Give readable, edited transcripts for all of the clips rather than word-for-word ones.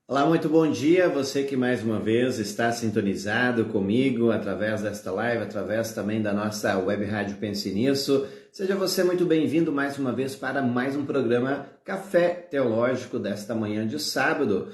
Olá, muito bom dia. Você que mais uma vez está sintonizado comigo através desta live, através também da nossa web rádio Pense Nisso. Seja você muito bem-vindo mais uma vez para mais um programa Café Teológico desta manhã de sábado.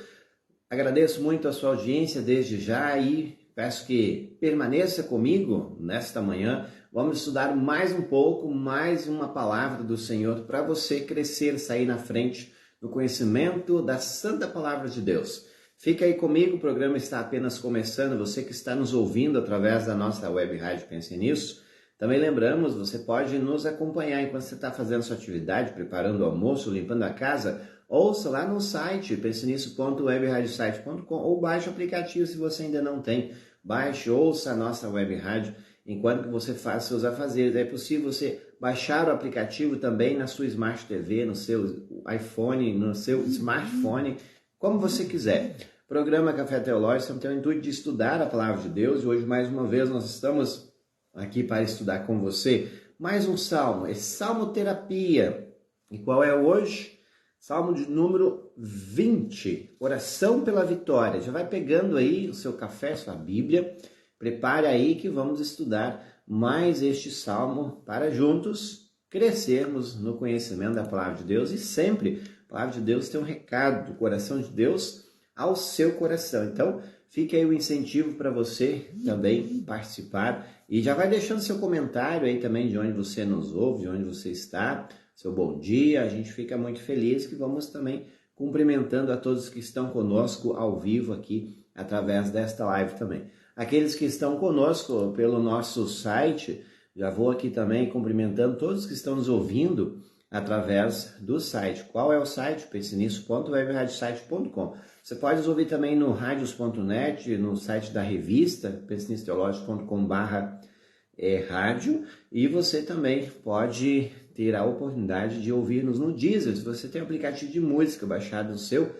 Agradeço muito a sua audiência desde já e peço que permaneça comigo nesta manhã. Vamos estudar mais um pouco, mais uma palavra do Senhor para você crescer, sair na frente no conhecimento da Santa Palavra de Deus. Fica aí comigo, o programa está apenas começando. Você que está nos ouvindo através da nossa web rádio Pense Nisso. Também lembramos, você pode nos acompanhar enquanto você está fazendo sua atividade, preparando o almoço, limpando a casa. Ouça lá no site, pensenisso.webradiosite.com, ou baixe o aplicativo se você ainda não tem. Baixe, ouça a nossa web rádio enquanto você faz seus afazeres. É possível você baixar o aplicativo também na sua Smart TV, no seu iPhone, no seu smartphone, como você quiser. Programa Café Teológico tem o intuito de estudar a Palavra de Deus e hoje mais uma vez nós estamos aqui para estudar com você mais um salmo, é Salmo Terapia. E qual é hoje? Salmo de número 20, oração pela vitória. Já vai pegando aí o seu café, sua Bíblia, prepare aí que vamos estudar mais este salmo para juntos crescermos no conhecimento da Palavra de Deus. E sempre a Palavra de Deus tem um recado do coração de Deus ao seu coração. Então, fica aí o incentivo para você também participar. E já vai deixando seu comentário aí também de onde você nos ouve, de onde você está, seu bom dia. A gente fica muito feliz que vamos também cumprimentando a todos que estão conosco ao vivo aqui através desta live também. Aqueles que estão conosco pelo nosso site, já vou aqui também cumprimentando todos que estão nos ouvindo através do site. Qual é o site? pensenisso.webradiosite.com. Você pode nos ouvir também no radios.net, no site da revista, pensenistoteológico.com/rádio, e você também pode ter a oportunidade de ouvir-nos no Deezer. Se você tem um aplicativo de música baixado no seu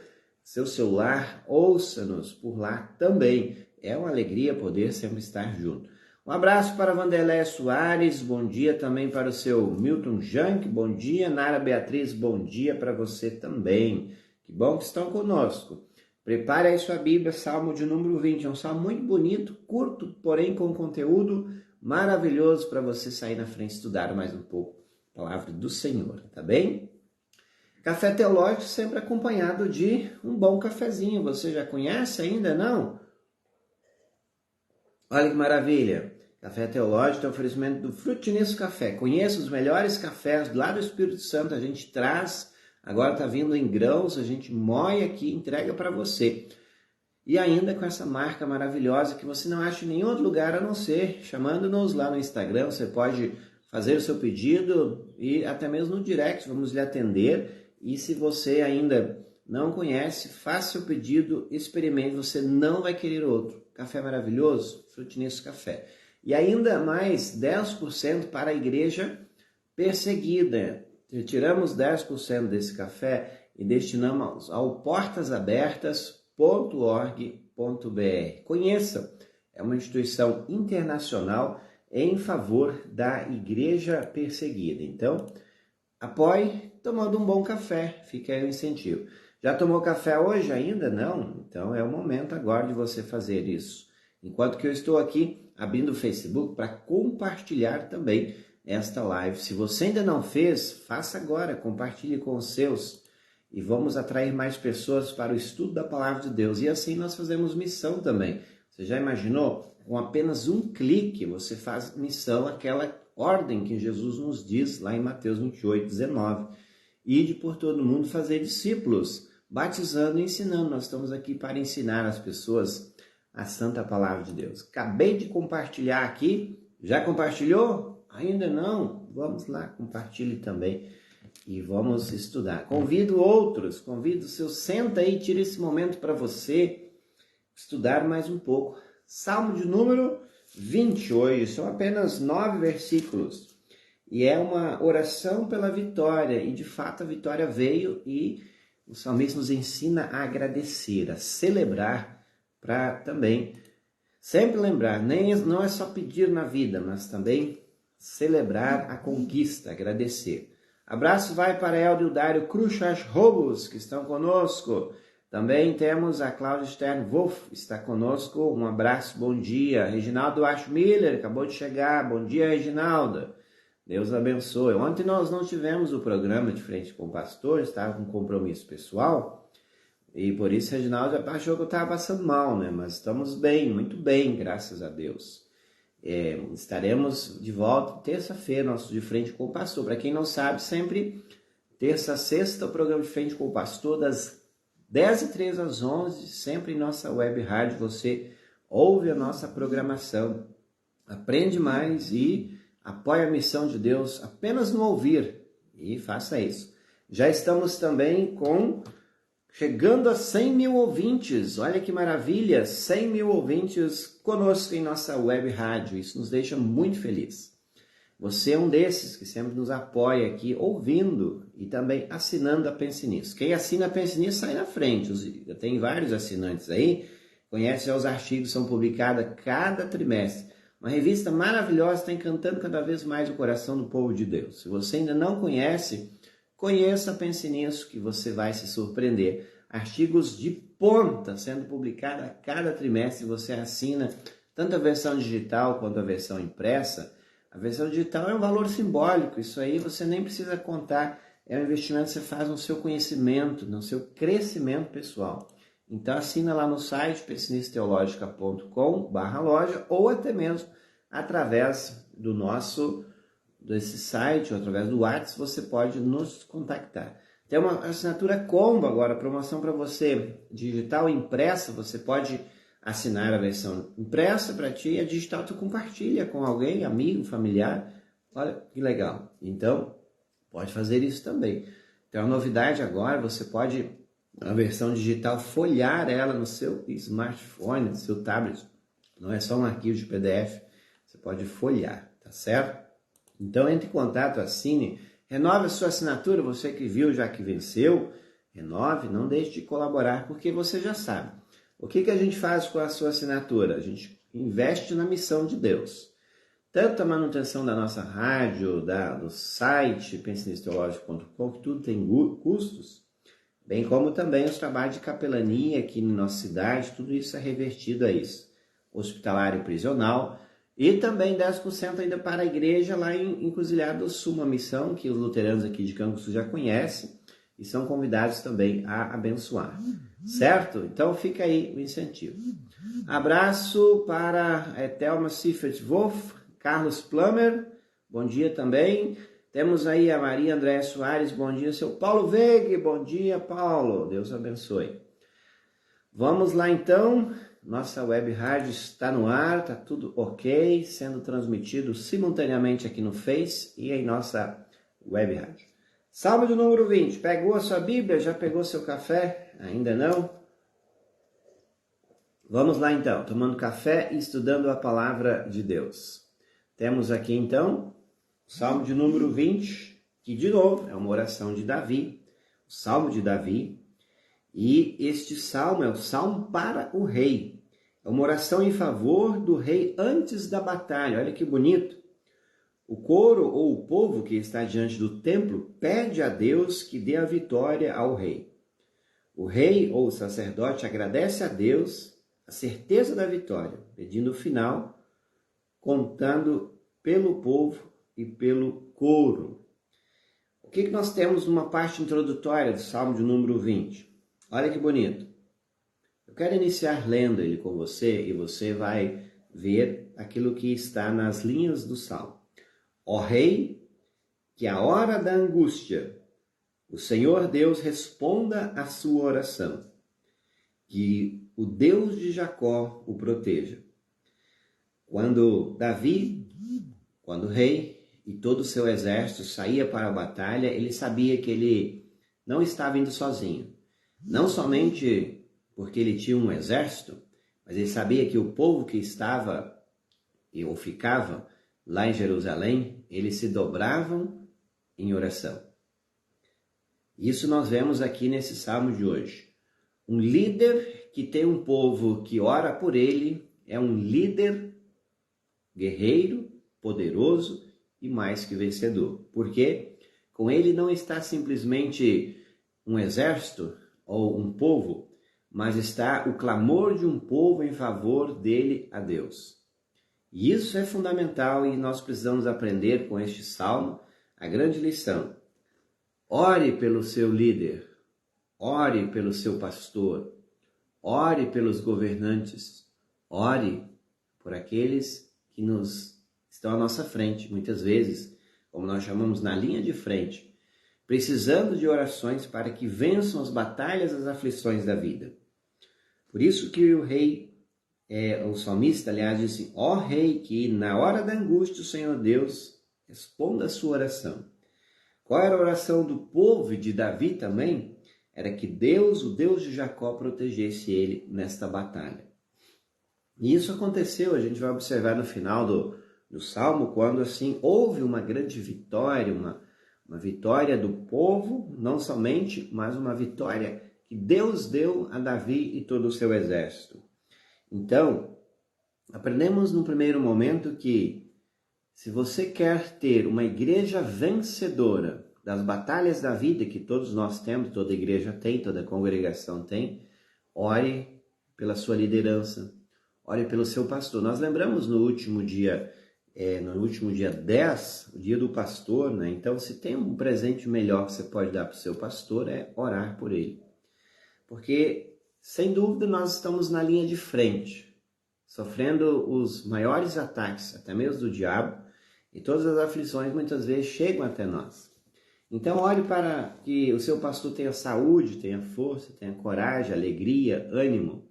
celular, ouça-nos por lá também. É uma alegria poder sempre estar junto. Um abraço para Vanderléia Soares, bom dia também para o seu Milton Jank, bom dia. Nara Beatriz, bom dia para você também. Que bom que estão conosco. Prepare aí sua Bíblia, Salmo de número 20, é um salmo muito bonito, curto, porém com conteúdo maravilhoso para você sair na frente e estudar mais um pouco a palavra do Senhor, tá bem? Café teológico sempre acompanhado de um bom cafezinho, você já conhece ainda, não? Olha que maravilha! Café Teológico tem oferecimento do Frutinício Café. Conheça os melhores cafés lá do Espírito Santo. A gente traz, agora está vindo em grãos, a gente moe aqui e entrega para você. E ainda com essa marca maravilhosa que você não acha em nenhum outro lugar a não ser chamando-nos lá no Instagram. Você pode fazer o seu pedido e até mesmo no direct, vamos lhe atender. E se você ainda não conhece, faça o pedido, experimente, você não vai querer outro. Café maravilhoso, Frutinício Café. E ainda mais 10% para a igreja perseguida. Retiramos 10% desse café e destinamos ao portasabertas.org.br. Conheça, é uma instituição internacional em favor da igreja perseguida. Então, apoie tomando um bom café, fica aí o incentivo. Já tomou café hoje ainda? Não? Então é o momento agora de você fazer isso. Enquanto que eu estou aqui abrindo o Facebook para compartilhar também esta live. Se você ainda não fez, faça agora, compartilhe com os seus e vamos atrair mais pessoas para o estudo da Palavra de Deus. E assim nós fazemos missão também. Você já imaginou? Com apenas um clique você faz missão, aquela ordem que Jesus nos diz lá em Mateus 28:19. Ide por todo mundo fazer discípulos, batizando e ensinando. Nós estamos aqui para ensinar as pessoas a santa palavra de Deus. Acabei de compartilhar aqui. Já compartilhou? Ainda não? Vamos lá, compartilhe também e vamos estudar. Convido outros, convido o seu, senta aí, tira esse momento para você estudar mais um pouco. Salmo de número 20 hoje, são apenas 9 versículos. E é uma oração pela vitória, e de fato a vitória veio e o salmista nos ensina a agradecer, a celebrar, para também sempre lembrar, não é só pedir na vida, mas também celebrar a conquista, agradecer. Abraço vai para Eldio Dário Cruxas Robos, que estão conosco. Também temos a Cláudia Stern Wolf, está conosco, um abraço, bom dia. Reginaldo Miller, acabou de chegar, bom dia, Reginaldo. Deus abençoe. Ontem nós não tivemos o programa de Frente com o Pastor, estava com compromisso pessoal, e por isso Reginaldo achou que eu estava passando mal, né? Mas estamos bem, muito bem, graças a Deus. Estaremos de volta terça-feira, nosso de Frente com o Pastor. Para quem não sabe, sempre terça, sexta, o programa de Frente com o Pastor, das 10h03 às 11h, sempre em nossa web rádio, você ouve a nossa programação, aprende mais e apoia a missão de Deus apenas no ouvir, e faça isso. Já estamos também chegando a 100 mil ouvintes, olha que maravilha, 100 mil ouvintes conosco em nossa web rádio, isso nos deixa muito felizes. Você é um desses que sempre nos apoia aqui, ouvindo e também assinando a Pense Nisso. Quem assina a Pense Nisso sai na frente. Tem vários assinantes aí, conhece já os artigos que são publicados cada trimestre. Uma revista maravilhosa, está encantando cada vez mais o coração do povo de Deus. Se você ainda não conhece, conheça a Pense Nisso, que você vai se surpreender. Artigos de ponta sendo publicados a cada trimestre, você assina tanto a versão digital quanto a versão impressa. A versão digital é um valor simbólico, isso aí você nem precisa contar, é um investimento que você faz no seu conhecimento, no seu crescimento pessoal. Então assina lá no site pensinisteologica.com/loja ou até mesmo através desse site ou através do WhatsApp você pode nos contactar. Tem uma assinatura combo agora, promoção para você, digital e impressa, você pode assinar a versão impressa para ti e a digital tu compartilha com alguém, amigo, familiar. Olha que legal. Então, pode fazer isso também. Então, a novidade agora, você pode, a versão digital, folhear ela no seu smartphone, no seu tablet. Não é só um arquivo de PDF, você pode folhear, tá certo? Então, entre em contato, assine, renove a sua assinatura, você que viu já que venceu, renove, não deixe de colaborar, porque você já sabe. O que a gente faz com a sua assinatura? A gente investe na missão de Deus. Tanto a manutenção da nossa rádio, do site pensinisteologico.com, que tudo tem custos, bem como também os trabalhos de capelania aqui na nossa cidade, tudo isso é revertido a isso. Hospitalar e prisional, e também 10% ainda para a igreja lá em Encruzilhada do Sul, uma missão que os luteranos aqui de Canguçu já conhecem e são convidados também a abençoar. Certo? Então fica aí o incentivo. Abraço para Thelma Siffert Wolf, Carlos Plummer, bom dia também. Temos aí a Maria Andréa Soares, bom dia. Seu Paulo Veig, bom dia, Paulo. Deus abençoe. Vamos lá então. Nossa web rádio está no ar, está tudo ok, sendo transmitido simultaneamente aqui no Face e em nossa web rádio. Salmo de número 20. Pegou a sua Bíblia? Já pegou seu café? Ainda não? Vamos lá então, tomando café e estudando a palavra de Deus. Temos aqui então o Salmo de número 20, que de novo é uma oração de Davi, o Salmo de Davi. E este salmo é o salmo para o rei. É uma oração em favor do rei antes da batalha. Olha que bonito. O coro ou o povo que está diante do templo pede a Deus que dê a vitória ao rei. O rei ou o sacerdote agradece a Deus a certeza da vitória, pedindo o final, contando pelo povo e pelo coro. O que nós temos numa parte introdutória do Salmo de número 20? Olha que bonito. Eu quero iniciar lendo ele com você e você vai ver aquilo que está nas linhas do Salmo. Ó Rei, que a hora da angústia o Senhor Deus responda a sua oração, que o Deus de Jacó o proteja. Quando o rei e todo o seu exército saía para a batalha, ele sabia que ele não estava indo sozinho. Não somente porque ele tinha um exército, mas ele sabia que o povo que estava ou ficava lá em Jerusalém, eles se dobravam em oração. Isso nós vemos aqui nesse salmo de hoje. Um líder que tem um povo que ora por ele é um líder guerreiro, poderoso e mais que vencedor. Porque com ele não está simplesmente um exército ou um povo, mas está o clamor de um povo em favor dele a Deus. E isso é fundamental e nós precisamos aprender com este salmo a grande lição. Ore pelo seu líder, ore pelo seu pastor, ore pelos governantes, ore por aqueles que estão à nossa frente, muitas vezes, como nós chamamos, na linha de frente, precisando de orações para que vençam as batalhas, as aflições da vida. Por isso que o salmista, aliás, disse, ó rei, que na hora da angústia o Senhor Deus responda a sua oração. Qual era a oração do povo e de Davi também? Era que Deus, o Deus de Jacó, protegesse ele nesta batalha. E isso aconteceu, a gente vai observar no final do Salmo, quando assim houve uma grande vitória, uma vitória do povo, não somente, mas uma vitória que Deus deu a Davi e todo o seu exército. Então, aprendemos no primeiro momento que se você quer ter uma igreja vencedora das batalhas da vida que todos nós temos, toda igreja tem, toda congregação tem, ore pela sua liderança, ore pelo seu pastor. Nós lembramos no último dia 10, o dia do pastor, né? Então, se tem um presente melhor que você pode dar para o seu pastor, é orar por ele. Porque, sem dúvida, nós estamos na linha de frente, sofrendo os maiores ataques, até mesmo do diabo, e todas as aflições muitas vezes chegam até nós. Então, ore para que o seu pastor tenha saúde, tenha força, tenha coragem, alegria, ânimo,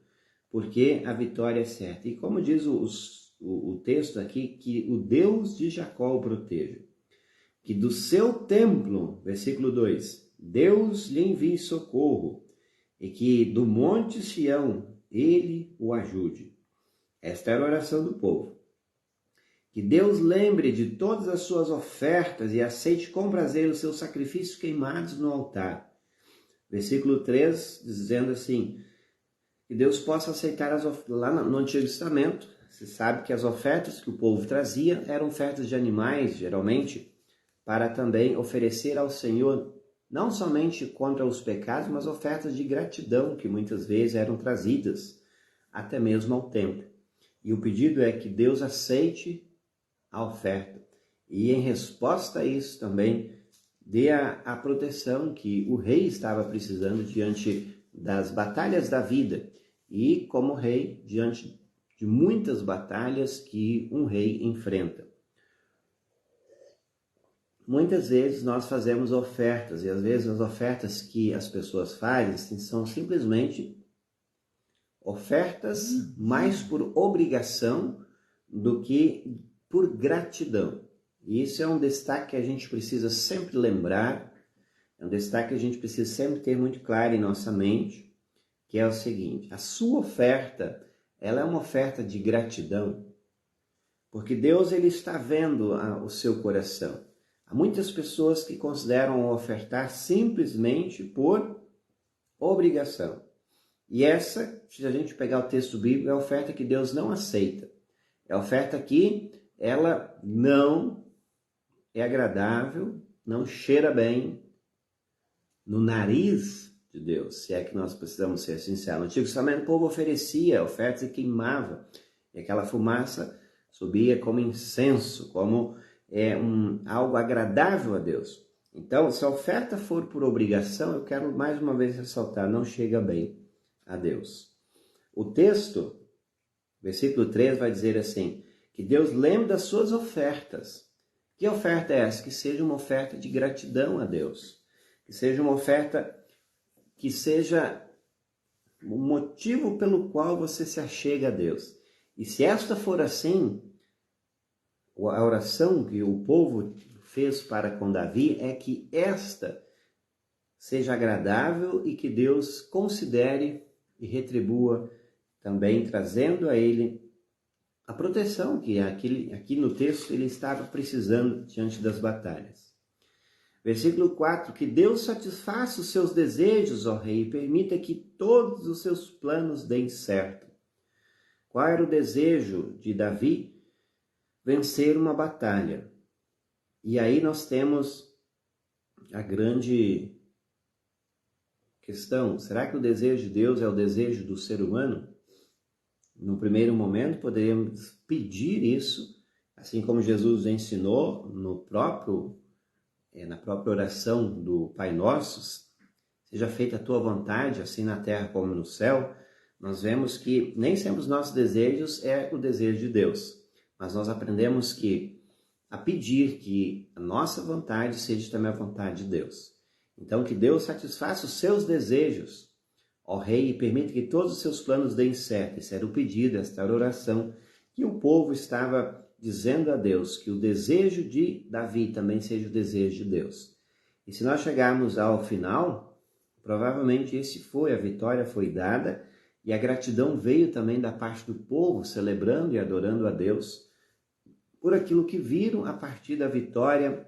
porque a vitória é certa. E como diz o texto aqui, que o Deus de Jacó o proteja. Que do seu templo, versículo 2, Deus lhe envie socorro, e que do monte Sião ele o ajude. Esta era a oração do povo. Que Deus lembre de todas as suas ofertas e aceite com prazer os seus sacrifícios queimados no altar. Versículo 3, dizendo assim, que Deus possa aceitar lá no Antigo Testamento. Você sabe que as ofertas que o povo trazia eram ofertas de animais, geralmente, para também oferecer ao Senhor, não somente contra os pecados, mas ofertas de gratidão, que muitas vezes eram trazidas até mesmo ao templo. E o pedido é que Deus aceite a oferta. E em resposta a isso também, dê a proteção que o rei estava precisando diante das batalhas da vida. E como rei, diante de muitas batalhas que um rei enfrenta. Muitas vezes nós fazemos ofertas, e às vezes as ofertas que as pessoas fazem são simplesmente ofertas mais por obrigação do que por gratidão. E isso é um destaque que a gente precisa sempre lembrar, é um destaque que a gente precisa sempre ter muito claro em nossa mente, que é o seguinte, a sua oferta, ela é uma oferta de gratidão, porque Deus ele está vendo o seu coração. Há muitas pessoas que consideram ofertar simplesmente por obrigação. E essa, se a gente pegar o texto bíblico, é a oferta que Deus não aceita. É a oferta que ela não é agradável, não cheira bem no nariz de Deus, se é que nós precisamos ser sinceros. No Antigo Testamento o povo oferecia ofertas e queimava, e aquela fumaça subia como incenso, como algo agradável a Deus. Então, se a oferta for por obrigação, eu quero mais uma vez ressaltar, não chega bem a Deus. O texto, versículo 3, vai dizer assim, que Deus lembre das suas ofertas. Que oferta é essa? Que seja uma oferta de gratidão a Deus. Que seja uma oferta que seja o motivo pelo qual você se achega a Deus. E se esta for assim, a oração que o povo fez para com Davi é que esta seja agradável e que Deus considere e retribua também, trazendo a ele a proteção que aqui no texto ele estava precisando diante das batalhas. Versículo 4, que Deus satisfaça os seus desejos, ó rei, e permita que todos os seus planos deem certo. Qual era o desejo de Davi? Vencer uma batalha. E aí nós temos a grande questão: será que o desejo de Deus é o desejo do ser humano? No primeiro momento, poderíamos pedir isso, assim como Jesus ensinou na própria oração do Pai Nosso: seja feita a tua vontade, assim na terra como no céu. Nós vemos que nem sempre os nossos desejos é o desejo de Deus, mas nós aprendemos a pedir que a nossa vontade seja também a vontade de Deus. Então, que Deus satisfaça os seus desejos, ó Rei, e permita que todos os seus planos deem certo. Esse era o pedido, esta era a oração que o povo estava dizendo a Deus, que o desejo de Davi também seja o desejo de Deus. E se nós chegarmos ao final, provavelmente a vitória foi dada, e a gratidão veio também da parte do povo, celebrando e adorando a Deus por aquilo que viram a partir da vitória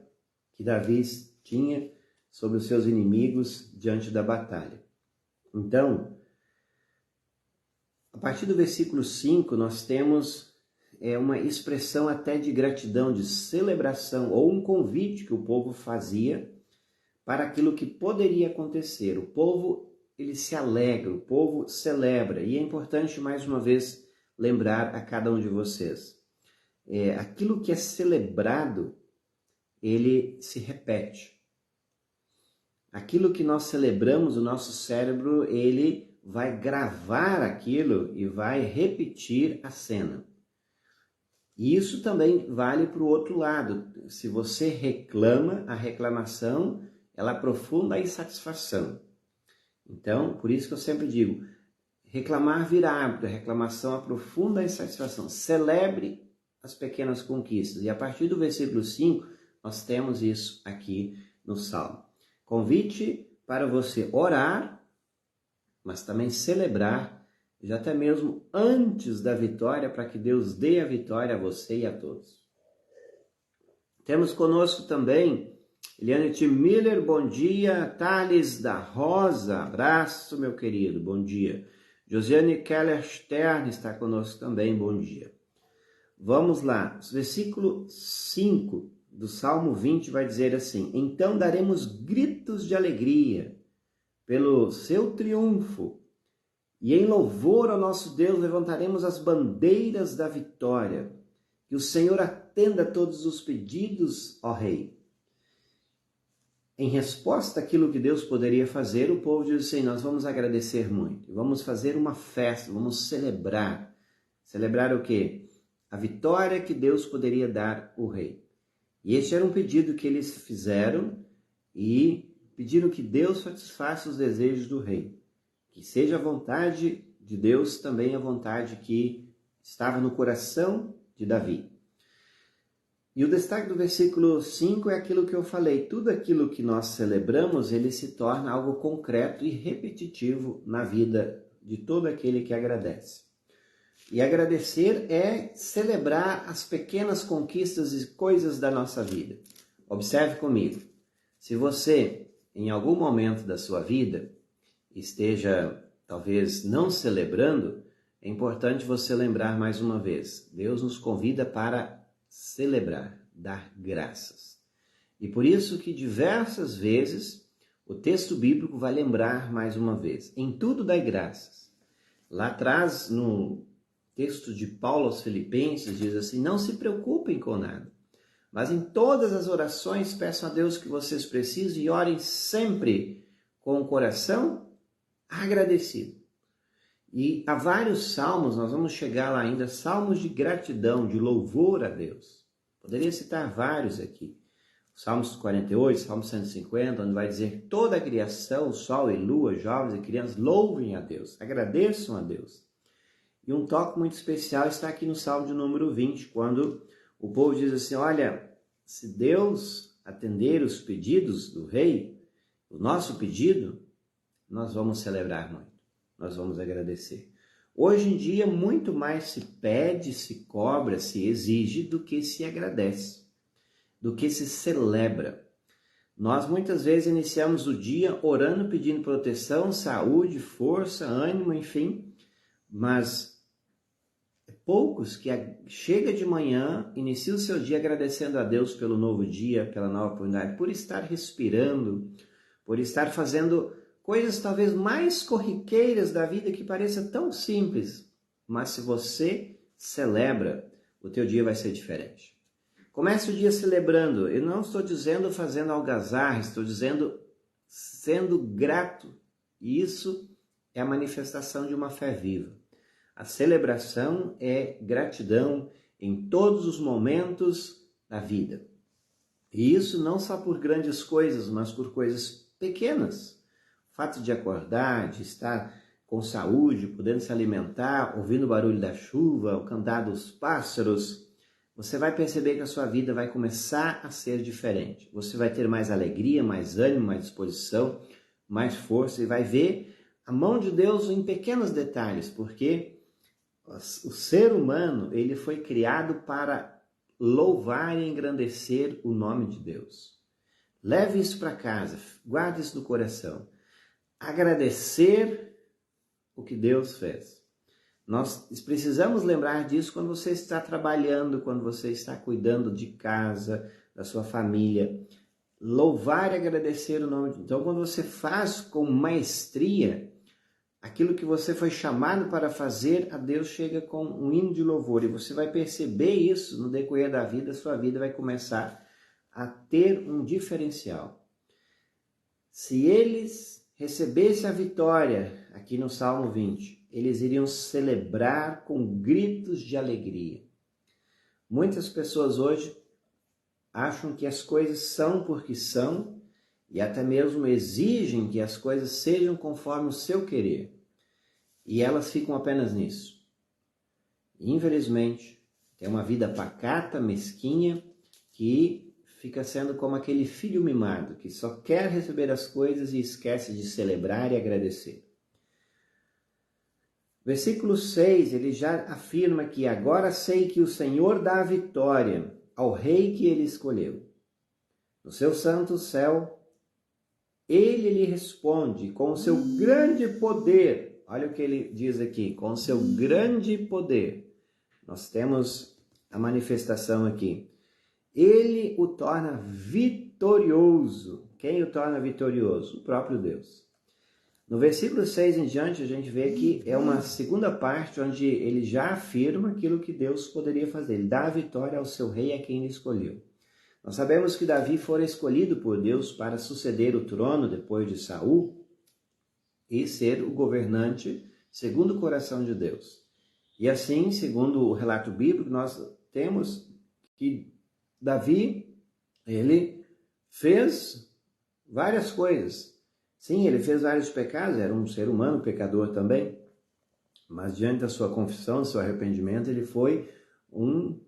que Davi tinha sobre os seus inimigos diante da batalha. Então, a partir do versículo 5, nós temos uma expressão até de gratidão, de celebração, ou um convite que o povo fazia para aquilo que poderia acontecer. O povo, ele se alegra, o povo celebra, e é importante, mais uma vez, lembrar a cada um de vocês. Aquilo que é celebrado, ele se repete. Aquilo que nós celebramos, o nosso cérebro, ele vai gravar aquilo e vai repetir a cena. E isso também vale para o outro lado. Se você reclama, a reclamação, ela aprofunda a insatisfação. Então, por isso que eu sempre digo, reclamar vira hábito, a reclamação aprofunda a insatisfação. Celebre as pequenas conquistas. E a partir do versículo 5, nós temos isso aqui no Salmo. Convite para você orar, mas também celebrar, já até mesmo antes da vitória, para que Deus dê a vitória a você e a todos. Temos conosco também Eliane T. Miller, bom dia. Thales da Rosa, abraço, meu querido, bom dia. Josiane Keller Stern está conosco também, bom dia. Vamos lá, versículo 5 do Salmo 20 vai dizer assim: então daremos gritos de alegria pelo seu triunfo, e em louvor ao nosso Deus levantaremos as bandeiras da vitória. Que o Senhor atenda a todos os pedidos, ó Rei. Em resposta àquilo que Deus poderia fazer, o povo diz assim: nós vamos agradecer muito, vamos fazer uma festa, vamos celebrar. Celebrar o quê? A vitória que Deus poderia dar ao rei. E este era um pedido que eles fizeram e pediram que Deus satisfaça os desejos do rei. Que seja a vontade de Deus também a vontade que estava no coração de Davi. E o destaque do versículo 5 é aquilo que eu falei. Tudo aquilo que nós celebramos, ele se torna algo concreto e repetitivo na vida de todo aquele que agradece. E agradecer é celebrar as pequenas conquistas e coisas da nossa vida. Observe comigo. Se você, em algum momento da sua vida, esteja talvez não celebrando, é importante você lembrar mais uma vez. Deus nos convida para celebrar, dar graças. E por isso que diversas vezes o texto bíblico vai lembrar mais uma vez. Em tudo dai graças. Lá atrás, no texto de Paulo aos Filipenses, diz assim: não se preocupem com nada, mas em todas as orações peçam a Deus que vocês precisem e orem sempre com o coração agradecido. E há vários salmos, nós vamos chegar lá ainda, salmos de gratidão, de louvor a Deus. Poderia citar vários aqui. Salmos 48, Salmo 150, onde vai dizer: toda a criação, sol e lua, jovens e crianças, louvem a Deus, agradeçam a Deus. E um toque muito especial está aqui no Salmo de número 20, quando o povo diz assim: olha, se Deus atender os pedidos do rei, o nosso pedido, nós vamos celebrar muito, nós vamos agradecer. Hoje em dia, muito mais se pede, se cobra, se exige do que se agradece, do que se celebra. Nós muitas vezes iniciamos o dia orando, pedindo proteção, saúde, força, ânimo, enfim, mas poucos que chega de manhã, inicia o seu dia agradecendo a Deus pelo novo dia, pela nova oportunidade, por estar respirando, por estar fazendo coisas talvez mais corriqueiras da vida que pareça tão simples, mas se você celebra, o teu dia vai ser diferente. Comece o dia celebrando. Eu não estou dizendo fazendo algazarra, estou dizendo sendo grato. E isso é a manifestação de uma fé viva. A celebração é gratidão em todos os momentos da vida. E isso não só por grandes coisas, mas por coisas pequenas. O fato de acordar, de estar com saúde, podendo se alimentar, ouvindo o barulho da chuva, o cantar dos pássaros, você vai perceber que a sua vida vai começar a ser diferente. Você vai ter mais alegria, mais ânimo, mais disposição, mais força e vai ver a mão de Deus em pequenos detalhes, porque o ser humano ele foi criado para louvar e engrandecer o nome de Deus. Leve isso para casa, guarde isso no coração. Agradecer o que Deus fez. Nós precisamos lembrar disso quando você está trabalhando, quando você está cuidando de casa, da sua família. Louvar e agradecer o nome de Deus. Então, quando você faz com maestria aquilo que você foi chamado para fazer, a Deus chega com um hino de louvor. E você vai perceber isso no decorrer da vida, sua vida vai começar a ter um diferencial. Se eles recebessem a vitória, aqui no Salmo 20, eles iriam celebrar com gritos de alegria. Muitas pessoas hoje acham que as coisas são porque são e até mesmo exigem que as coisas sejam conforme o seu querer. E elas ficam apenas nisso. Infelizmente, tem uma vida pacata, mesquinha, que fica sendo como aquele filho mimado, que só quer receber as coisas e esquece de celebrar e agradecer. Versículo 6, ele já afirma que agora sei que o Senhor dá a vitória ao rei que ele escolheu. No seu santo céu, ele lhe responde com o seu grande poder. Olha o que ele diz aqui, com o seu grande poder. Nós temos a manifestação aqui. Ele o torna vitorioso. Quem o torna vitorioso? O próprio Deus. No versículo 6 em diante, a gente vê que é uma segunda parte onde ele já afirma aquilo que Deus poderia fazer. Ele dá a vitória ao seu rei, a quem ele escolheu. Nós sabemos que Davi fora escolhido por Deus para suceder o trono depois de Saul e ser o governante segundo o coração de Deus. E assim, segundo o relato bíblico, nós temos que Davi, ele fez várias coisas. Sim, ele fez vários pecados, era um ser humano, pecador também, mas diante da sua confissão, do seu arrependimento, ele foi um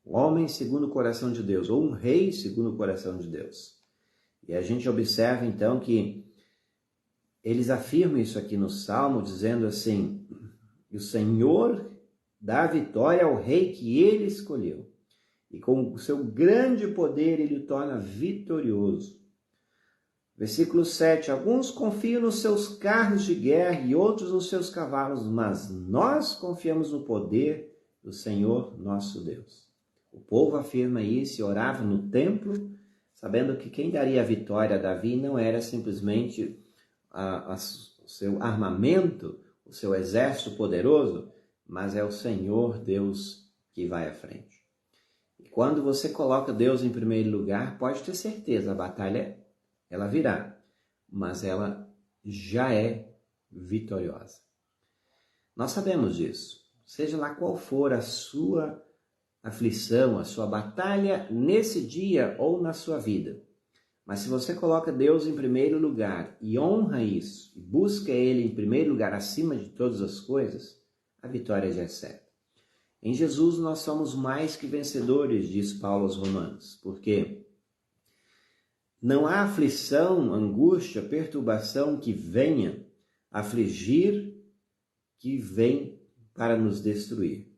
homem segundo o coração de Deus, ou um rei segundo o coração de Deus. E a gente observa então que eles afirmam isso aqui no Salmo, dizendo assim, o Senhor dá vitória ao rei que ele escolheu, e com o seu grande poder ele o torna vitorioso. Versículo 7, alguns confiam nos seus carros de guerra e outros nos seus cavalos, mas nós confiamos no poder do Senhor nosso Deus. O povo afirma isso e orava no templo, sabendo que quem daria a vitória a Davi não era simplesmente o seu armamento, o seu exército poderoso, mas é o Senhor Deus que vai à frente. E quando você coloca Deus em primeiro lugar, pode ter certeza, a batalha ela virá, mas ela já é vitoriosa. Nós sabemos disso. Seja lá qual for a sua aflição, a sua batalha nesse dia ou na sua vida. Mas se você coloca Deus em primeiro lugar e honra isso, e busca Ele em primeiro lugar acima de todas as coisas, a vitória já é certa. Em Jesus nós somos mais que vencedores, diz Paulo aos Romanos, porque não há aflição, angústia, perturbação que venha afligir, que vem para nos destruir.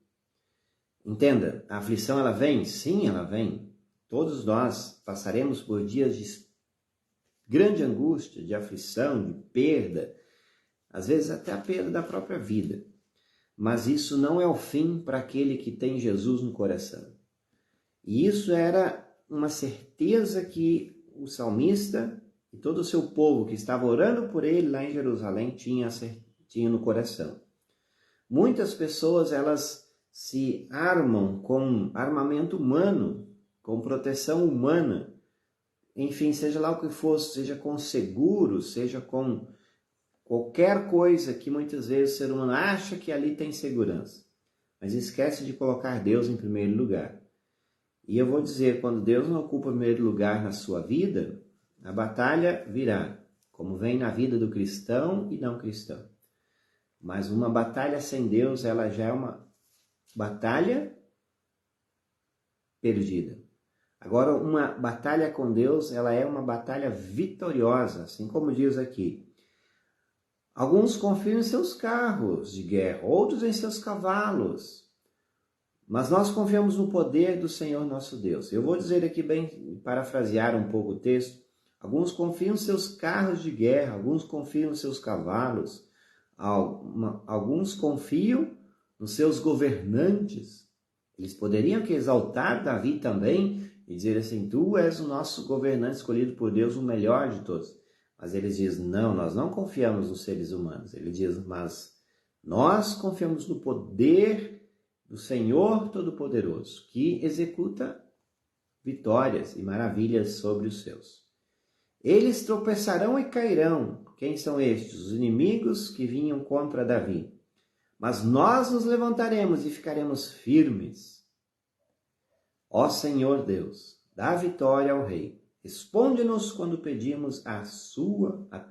Entenda, a aflição ela vem? Sim, ela vem. Todos nós passaremos por dias de grande angústia, de aflição, de perda, às vezes até a perda da própria vida. Mas isso não é o fim para aquele que tem Jesus no coração. E isso era uma certeza que o salmista e todo o seu povo que estava orando por ele lá em Jerusalém tinha no coração. Muitas pessoas, elas se armam com armamento humano, com proteção humana, enfim, seja lá o que for, seja com seguro, seja com qualquer coisa que muitas vezes o ser humano acha que ali tem segurança, mas esquece de colocar Deus em primeiro lugar. E eu vou dizer, quando Deus não ocupa o primeiro lugar na sua vida, a batalha virá, como vem na vida do cristão e não cristão. Mas uma batalha sem Deus, ela já é uma batalha perdida. Agora, uma batalha com Deus, ela é uma batalha vitoriosa, assim como diz aqui. Alguns confiam em seus carros de guerra, outros em seus cavalos. Mas nós confiamos no poder do Senhor nosso Deus. Eu vou dizer aqui bem, parafrasear um pouco o texto. Alguns confiam em seus carros de guerra, alguns confiam em seus cavalos, alguns confiam nos seus governantes. Eles poderiam que exaltar Davi também e dizer assim, tu és o nosso governante escolhido por Deus, o melhor de todos. Mas eles dizem, não, nós não confiamos nos seres humanos. Ele diz, mas nós confiamos no poder do Senhor Todo-Poderoso, que executa vitórias e maravilhas sobre os seus. Eles tropeçarão e cairão. Quem são estes? Os inimigos que vinham contra Davi. Mas nós nos levantaremos e ficaremos firmes. Ó Senhor Deus, dá vitória ao Rei. Responde-nos quando pedimos a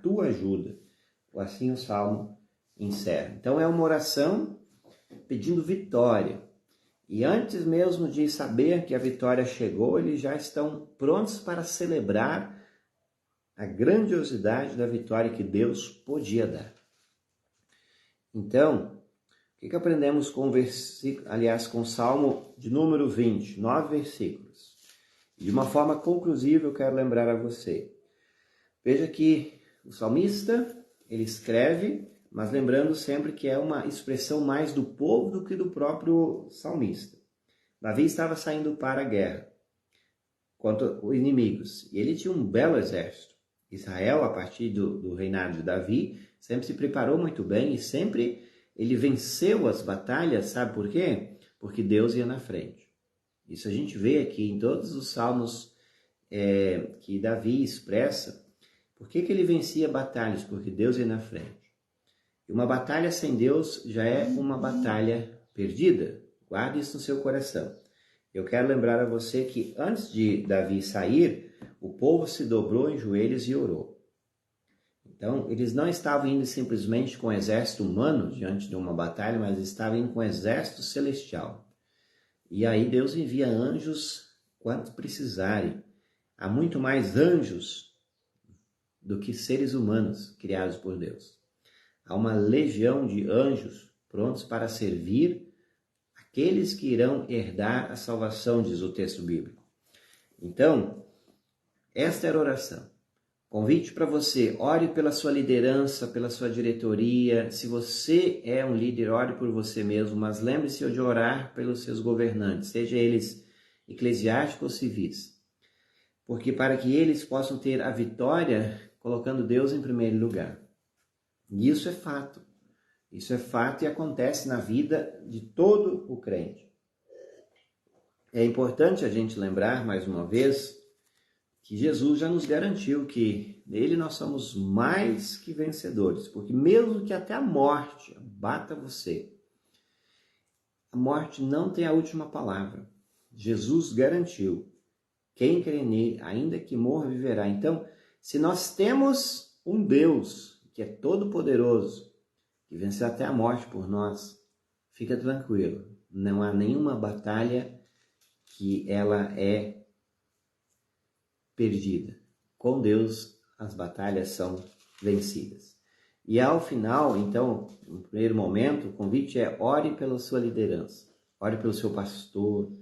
tua ajuda. Assim o Salmo encerra. Então é uma oração pedindo vitória. E antes mesmo de saber que a vitória chegou, eles já estão prontos para celebrar a grandiosidade da vitória que Deus podia dar. Então, o que aprendemos com o versículo, com o Salmo de número 20, 9 versículos? De uma forma conclusiva, eu quero lembrar a você. Veja que o salmista, ele escreve, mas lembrando sempre que é uma expressão mais do povo do que do próprio salmista. Davi estava saindo para a guerra contra os inimigos, e ele tinha um belo exército. Israel, a partir do reinado de Davi, sempre se preparou muito bem e sempre ele venceu as batalhas, sabe por quê? Porque Deus ia na frente. Isso a gente vê aqui em todos os salmos que Davi expressa. Por que ele vencia batalhas? Porque Deus ia na frente. E uma batalha sem Deus já é uma batalha perdida. Guarde isso no seu coração. Eu quero lembrar a você que antes de Davi sair, o povo se dobrou em joelhos e orou. Então, eles não estavam indo simplesmente com o exército humano diante de uma batalha, mas estavam indo com o exército celestial. E aí Deus envia anjos quanto precisarem. Há muito mais anjos do que seres humanos criados por Deus. Há uma legião de anjos prontos para servir aqueles que irão herdar a salvação, diz o texto bíblico. Então, esta era a oração. Convite para você, ore pela sua liderança, pela sua diretoria. Se você é um líder, ore por você mesmo, mas lembre-se de orar pelos seus governantes, seja eles eclesiásticos ou civis. Porque para que eles possam ter a vitória, colocando Deus em primeiro lugar. E isso é fato. Isso é fato e acontece na vida de todo o crente. É importante a gente lembrar, mais uma vez, que Jesus já nos garantiu que nele nós somos mais que vencedores, porque mesmo que até a morte bata você, a morte não tem a última palavra. Jesus garantiu, quem crê nele, ainda que morra, viverá. Então, se nós temos um Deus que é todo poderoso, que venceu até a morte por nós, fica tranquilo, não há nenhuma batalha que ela é perdida. Com Deus, as batalhas são vencidas. E ao final, então, no primeiro momento, o convite é ore pela sua liderança, ore pelo seu pastor,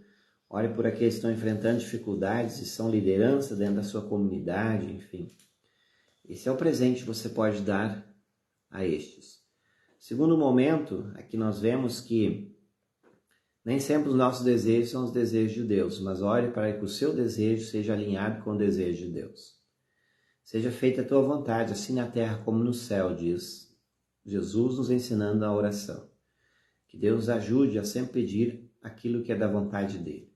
ore por aqueles que estão enfrentando dificuldades e são liderança dentro da sua comunidade, enfim. Esse é o presente que você pode dar a estes. Segundo momento, aqui nós vemos que nem sempre os nossos desejos são os desejos de Deus, mas ore para que o seu desejo seja alinhado com o desejo de Deus. Seja feita a tua vontade, assim na terra como no céu, diz Jesus nos ensinando a oração. Que Deus ajude a sempre pedir aquilo que é da vontade dele.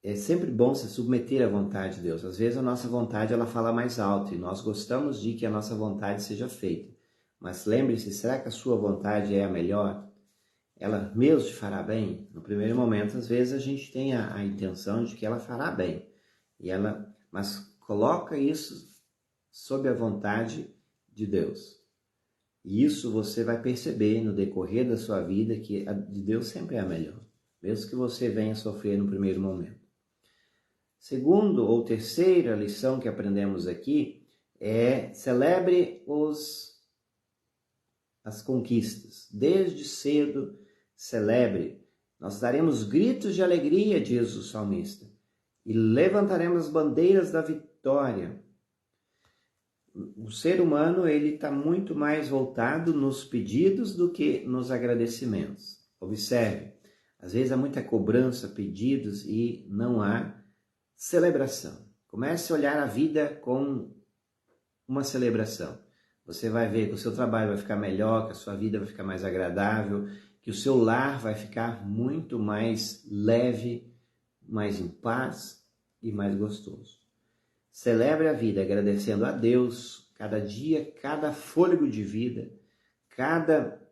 É sempre bom se submeter à vontade de Deus. Às vezes a nossa vontade ela fala mais alto e nós gostamos de que a nossa vontade seja feita. Mas lembre-se, será que a sua vontade é a melhor? Ela mesmo te fará bem? No primeiro momento, às vezes a gente tem a intenção de que ela fará bem. Mas coloca isso sob a vontade de Deus. E isso você vai perceber no decorrer da sua vida que a de Deus sempre é a melhor, mesmo que você venha sofrer no primeiro momento. Segunda ou terceira lição que aprendemos aqui é celebre as conquistas. Desde cedo, celebre. Nós daremos gritos de alegria, diz o salmista, e levantaremos as bandeiras da vitória. O ser humano ele está muito mais voltado nos pedidos do que nos agradecimentos. Observe, às vezes há muita cobrança, pedidos e não há celebração. Comece a olhar a vida com uma celebração. Você vai ver que o seu trabalho vai ficar melhor, que a sua vida vai ficar mais agradável, que o seu lar vai ficar muito mais leve, mais em paz e mais gostoso. Celebre a vida agradecendo a Deus, cada dia, cada fôlego de vida, cada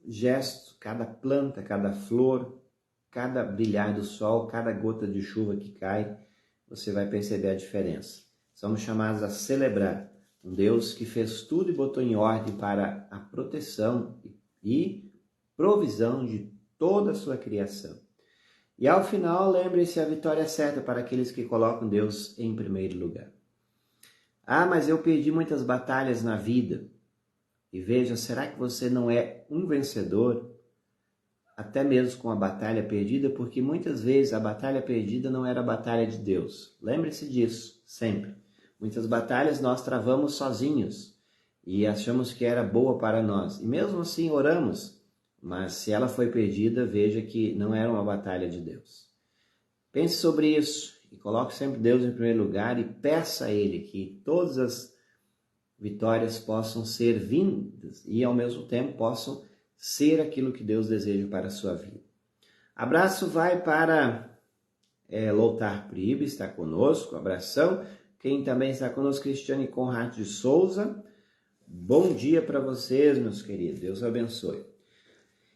gesto, cada planta, cada flor, cada brilhar do sol, cada gota de chuva que cai, você vai perceber a diferença. Somos chamados a celebrar um Deus que fez tudo e botou em ordem para a proteção e provisão de toda a sua criação. E ao final, lembre-se, a vitória é certa para aqueles que colocam Deus em primeiro lugar. Ah, mas eu perdi muitas batalhas na vida. E veja, será que você não é um vencedor? Até mesmo com a batalha perdida, porque muitas vezes a batalha perdida não era a batalha de Deus. Lembre-se disso, sempre. Muitas batalhas nós travamos sozinhos e achamos que era boa para nós. E mesmo assim oramos, mas se ela foi perdida, veja que não era uma batalha de Deus. Pense sobre isso e coloque sempre Deus em primeiro lugar e peça a Ele que todas as vitórias possam ser vindas e ao mesmo tempo possam ser aquilo que Deus deseja para a sua vida. Abraço vai para Loutar Pribe, está conosco, abração. Quem também está conosco, Cristiane Conrad de Souza. Bom dia para vocês, meus queridos. Deus abençoe.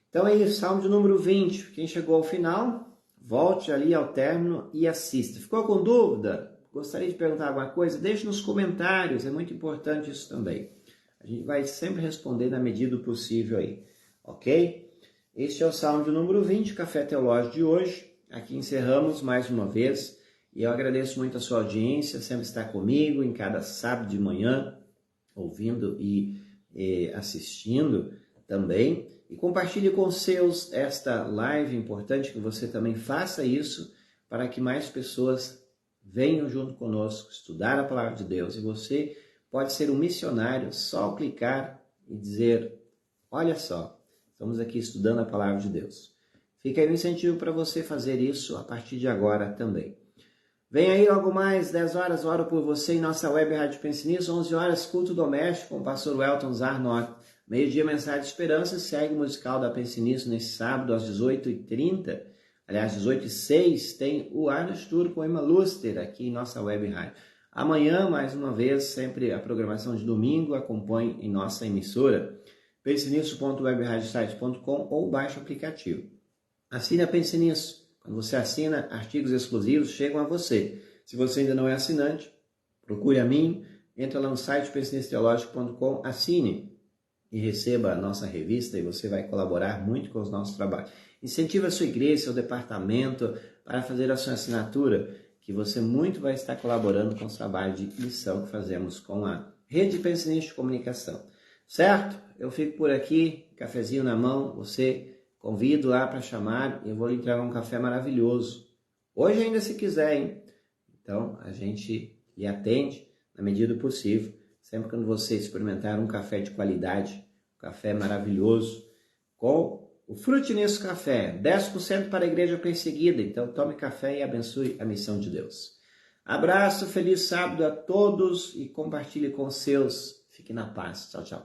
Então é isso, Salmo de número 20. Quem chegou ao final, volte ali ao término e assista. Ficou com dúvida? Gostaria de perguntar alguma coisa? Deixe nos comentários, é muito importante isso também. A gente vai sempre responder na medida do possível aí, ok? Este é o Salmo de número 20, Café Teológico de hoje. Aqui encerramos mais uma vez. E eu agradeço muito a sua audiência, sempre estar comigo em cada sábado de manhã, ouvindo e assistindo também. E compartilhe com os seus esta live, importante que você também faça isso, para que mais pessoas venham junto conosco estudar a palavra de Deus. E você pode ser um missionário só ao clicar e dizer, olha só, estamos aqui estudando a palavra de Deus. Fica aí um incentivo para você fazer isso a partir de agora também. Vem aí logo mais, 10 horas, oro por você em nossa web Rádio Pense Nisso, 11 horas, culto doméstico com o pastor Welton Zarnot. Meio-dia, mensagem de esperança, segue o musical da Pense Nisso nesse sábado às 18h30. Aliás, 18h06, tem o Arnold Tour com Emma Luster aqui em nossa web rádio. Amanhã, mais uma vez, sempre a programação de domingo, acompanhe em nossa emissora, pensenisso.webradiosite.com ou baixe o aplicativo. Assine a Pense Nisso. Quando você assina, artigos exclusivos chegam a você. Se você ainda não é assinante, procure a mim, entra lá no site pensionisteológico.com, assine e receba a nossa revista e você vai colaborar muito com os nossos trabalhos. Incentive a sua igreja, seu departamento para fazer a sua assinatura, que você muito vai estar colaborando com os trabalhos de missão que fazemos com a Rede Pensionista de Comunicação. Certo? Eu fico por aqui, cafezinho na mão, você convido lá para chamar e eu vou lhe entregar um café maravilhoso. Hoje ainda se quiser, hein? Então, a gente lhe atende na medida do possível. Sempre quando você experimentar um café de qualidade, um café maravilhoso, com o Frutinesso Café, 10% para a igreja perseguida. Então, tome café e abençoe a missão de Deus. Abraço, feliz sábado a todos e compartilhe com os seus. Fique na paz. Tchau, tchau.